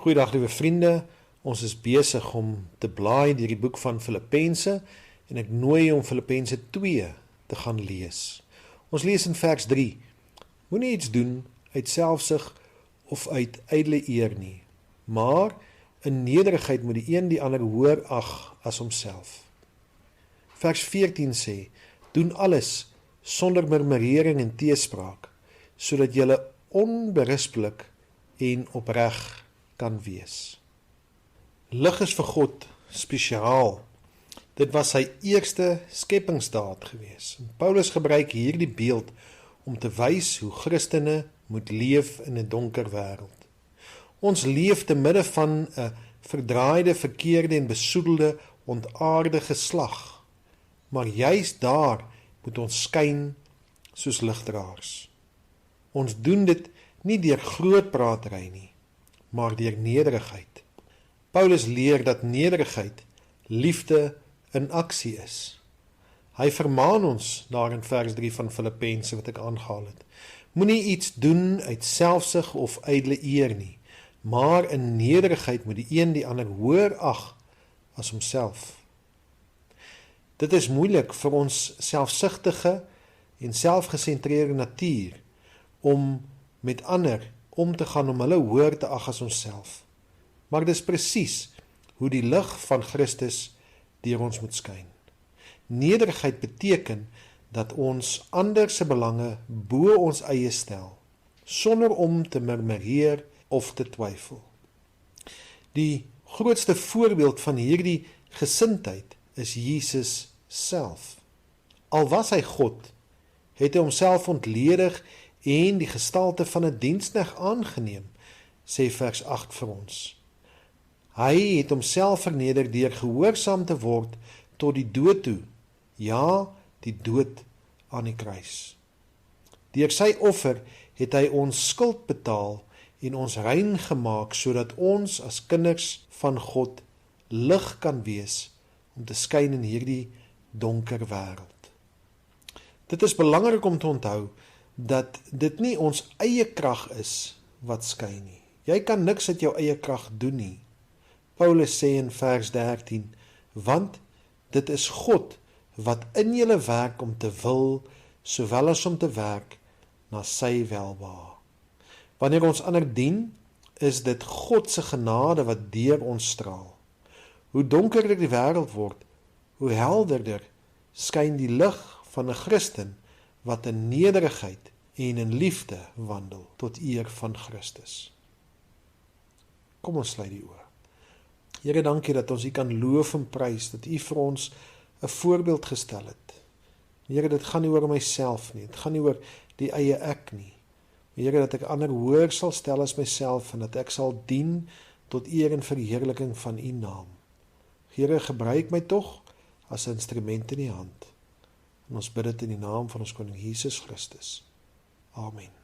Goeiedag liewe vriende, ons is besig om te blaai deur die boek van Filippense en ek nooi jou om Filippense 2 te gaan lees. Ons lees in vers 3, moenie iets doen uit selfsug of uit ydelle eer nie, maar in nederigheid moet die een die ander hoër ag as homself. Vers 14 sê, doen alles sonder murmurering en teespraak, sodat julle onberispelik en opreg kan wees. Lig is vir God spesiaal. Dit was sy eerste skepingsdaad gewees. En Paulus gebruik hierdie beeld om te wys hoe Christene moet leef in 'n donker wêreld. Ons leef te midde van 'n verdraaide, verkeerde en besoedelde, ontaarde geslag. Maar juis daar moet ons skyn soos ligdraers. Ons doen dit nie deur groot pratery nie, maar deur nederigheid. Paulus leer dat nederigheid liefde in aksie is. Hy vermaan ons daar in vers 3 van Filippense wat ek aangehaal het. Moenie iets doen uit selfsug of ydelle eer nie, maar in nederigheid moet die een die ander hoër ag as homself. Dit is moeilik vir ons selfsugtige en selfgesentreerde natuur om met ander om te gaan om hulle hoër te ag as onsself. Maar dis presies hoe die lig van Christus deur ons moet skyn. Nederigheid beteken dat ons ander se belange bo ons eie stel, sonder om te murmureer of te twyfel. Die grootste voorbeeld van hierdie gesindheid is Jesus self. Al was hy God, het hy homself ontledig en die gestalte van 'n diensknegt aangeneem, sê vers 8 vir ons. Hy het homself verneder deur gehoorsaam te word tot die dood toe, ja, die dood aan die kruis. Deur sy offer het hy ons skuld betaal en ons rein gemaak, sodat ons as kinders van God lig kan wees om te skyn in hierdie donker wêreld. Dit is belangrik om te onthou dat dit nie ons eie krag is wat skyn nie. Jy kan niks uit jou eie krag doen nie. Paulus sê in vers 13, want dit is God wat in julle werk om te wil, sowel as om te werk na sy welbehae. Wanneer ons ander dien, is dit God se genade wat deur ons straal. Hoe donkerder die wêreld word, hoe helderder skyn die lig van 'n Christen wat in nederigheid en in liefde wandel tot eer van Christus. Kom ons sluit die oë. Here, dankie dat ons U kan loof en prys, dat U vir ons 'n voorbeeld gestel het. Here, dit gaan nie oor myself nie, dit gaan nie oor die eie ek nie. Here, dat ek ander hoër sal stel as myself en dat ek sal dien tot eer en verheerliking van U naam. Here, gebruik my tog as 'n instrument in U hand. En ons bid dit in die naam van ons Koning Jesus Christus. Amen.